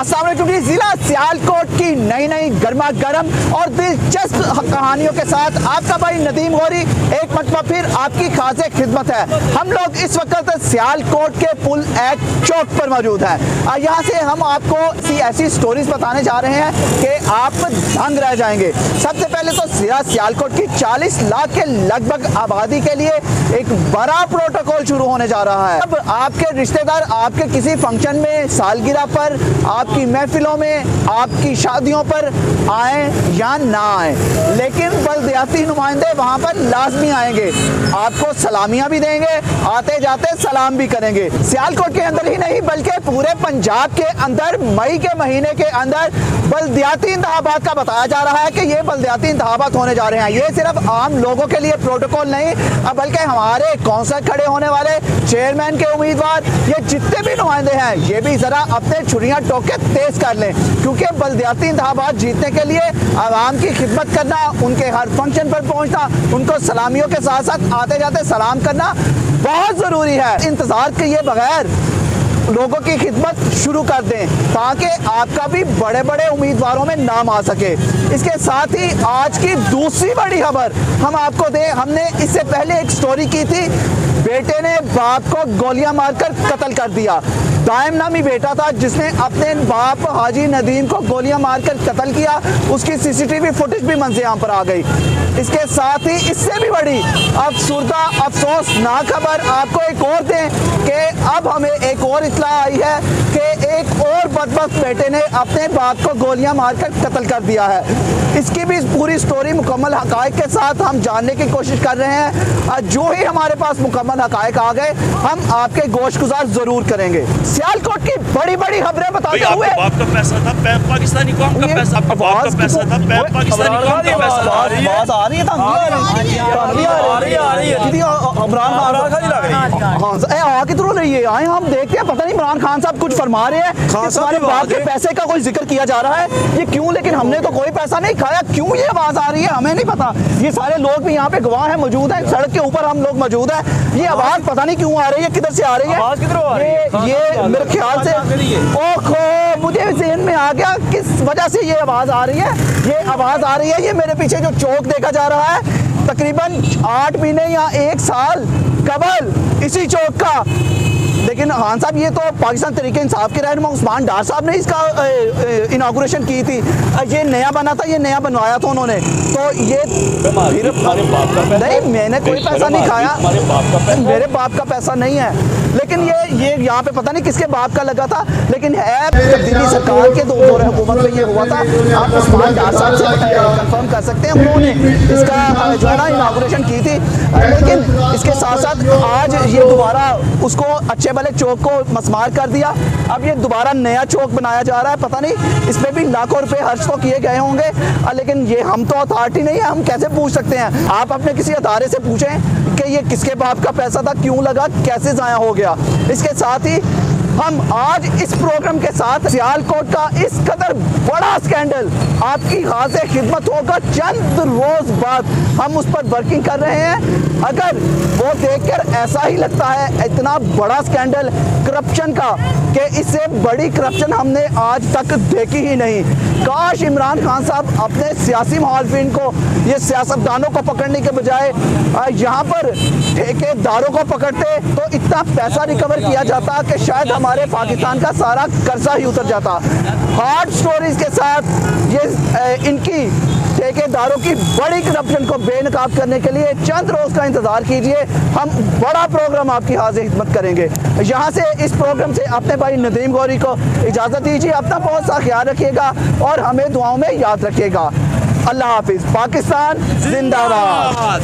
अस्सलाम वालेकुम जी। जिला सियालकोट की नई नई गर्मा गर्म और दिलचस्प कहानियों के साथ आपका भाई नदीम गौरी एक मरतबा फिर आपकी खासे खिदमत है। हम लोग इस वक्त सियालकोट के पुल एक चौक पर मौजूद है। यहाँ से हम आपको ऐसी स्टोरीज बताने जा रहे हैं कि आप दंग रह जाएंगे। सबसे पहले तो सियालकोट की 40 लाख के लगभग आबादी के लिए एक बड़ा प्रोटोकॉल शुरू होने जा रहा है। अब आपके रिश्तेदार आपके किसी फंक्शन में, सालगिरह पर, आपकी महफिलों में, आपकी शादियों पर आए या ना आए, लेकिन बलदियाती नुमाइंदे वहां पर लाजमी आएंगे, आपको सलामियां भी देंगे, आते जाते सलाम भी करेंगे। सियालकोट के अंदर ही नहीं बल्कि पूरे पंजाब के अंदर मई के महीने के अंदर बलदियाती इंतखाबात का बताया जा रहा है कि ये बलदियाती इंतखाबात होने जा रहे हैं। ये सिर्फ आम लोगों के लिए प्रोटोकॉल नहीं, बल्कि हमारे कौंसल खड़े होने वाले, चेयरमैन के उम्मीदवार, ये जितने भी नुमाइंदे हैं, ये भी जरा अपने छुरियां टोक के तेज कर लें, क्योंकि बलदियाती इंतखाबात जीतने के लिए आवाम की खिदमत करना, उनके हर फंक्शन पर पहुंचना, उनको सलामियों के साथ साथ आते जाते सलाम करना बहुत जरूरी है। इंतजार किए बगैर लोगों की खिदमत शुरू कर दें ताकि आपका भी बड़े बड़े उम्मीदवारों में नाम आ सके। इसके साथ ही आज की दूसरी बड़ी खबर हम आपको दें। हमने इससे पहले एक स्टोरी की थी, बेटे ने बाप को गोलियां मारकर कत्ल कर दिया। दाइम नामी बेटा था जिसने अपने बाप हाजी नदीम को गोलियां मारकर कत्ल किया। उसकी सीसीटीवी फुटेज भी मंज़र पर आ गई। इसके साथ ही इससे भी बड़ी अफसुर्दा अफसोसनाक खबर आपको एक और दें कि अब हमें एक और इत्तला आई है कि एक और बदबख्त बेटे ने अपने बाप को गोलियां मारकर कत्ल कर दिया है। इसकी भी पूरी स्टोरी मुकम्मल हक़ाइक़ के साथ हम जानने की कोशिश कर रहे हैं। जो ही हमारे पास मुकम्मल हक़ाइक़ आ गए हम आपके गोशगुजार जरूर करेंगे। सियालकोट की बड़ी बड़ी खबरें बताते हुए बाप का पैसा था, पाकिस्तानी कौम का पैसा, आपके बाप का पैसा था, पाकिस्तानी कौम का पैसा। आवाज आ रही है, किधरों रही है? आए हम देखते हैं, पता नहीं इमरान खान साहब कुछ फरमा रहे हैं, हमारे बाप के पैसे का कोई जिक्र किया जा रहा है। ये क्यों? लेकिन हमने तो कोई पैसा नहीं खाया। क्यों ये आवाज आ रही है हमें नहीं पता। ये सारे लोग भी यहाँ पे गवाह हैं, मौजूद हैं, सड़क के ऊपर हम लोग मौजूद हैं। ये आवाज पता नहीं क्यों आ रही है, किधर से आ रही है? आवाज किधरों आ रही है? ये मेरे ख्याल से ओहो, मुझे ज़हन में आ गया किस वजह से ये आवाज आ रही है। ये आवाज आ रही है, ये मेरे पीछे जो चौक देखा जा रहा है, तकरीबन 8 महीने या 1 साल कबल इसी चौक का। लेकिन खान साहब, ये तो पाकिस्तान तहरीक इंसाफ के रहनुमा उस्मान डार साहब ने इसका इनागुरेशन की थी। ये नया बना था, ये नया बनवाया था उन्होंने। तो ये नहीं, मैंने कोई पैसा नहीं खाया, मेरे बाप का पैसा नहीं है। लेकिन ये यहाँ पे पता नहीं किसके बाप का लगा था, लेकिन है दिल्ली सरकार के दौरे हुकूमत में ये हुआ था। आप उस्मान डार साहब से कंफर्म कर सकते हैं, उन्होंने इसका जो है ना इनागुरेशन की थी। लेकिन इसके साथ साथ आज ये दोबारा उसको अच्छे भले चौक को मसमार कर दिया। अब ये दोबारा नया चौक बनाया जा रहा है। पता नहीं इसमें भी लाखों रुपए खर्च तो किए गए होंगे, लेकिन ये हम तो अथॉरिटी नहीं है, हम कैसे पूछ सकते हैं? आप अपने किसी अदारे से पूछें कि ये किसके बाप का पैसा था, क्यों लगा, कैसे ज़ाया हो गया। इसके साथ ही हम आज इस प्रोग्राम के साथ सियालकोट का इस कदर बड़ा स्कैंडल आपकी खासे खिदमत होगा चंद रोज बाद हम उस पर वर्किंग कर रहे हैं। अगर वो देखकर ऐसा ही लगता है इतना बड़ा स्कैंडल करप्शन का कि इससे बड़ी करप्शन हमने आज तक देखी ही नहीं। काश इमरान खान साहब अपने सियासी मुखालिफिन को, ये सियासतदानों को पकड़ने के बजाय यहाँ पर ठेकेदारों को पकड़ते तो इतना पैसा रिकवर किया जाता कि शायद हमारे पाकिस्तान का सारा कर्जा ही उतर जाता। हार्ड स्टोरीज के साथ ये इनकी ठेकेदारों की बड़ी करप्शन को बेनकाब करने के लिए चंद रोज का इंतजार कीजिए। हम बड़ा प्रोग्राम आपकी हाजिर खिदमत करेंगे। यहाँ से इस प्रोग्राम से अपने भाई नदीम गौरी को इजाज़त दीजिए। अपना बहुत सा ख्याल रखिएगा और हमें दुआओं में याद रखिएगा। अल्लाह हाफिज़। पाकिस्तान जिंदाबाद।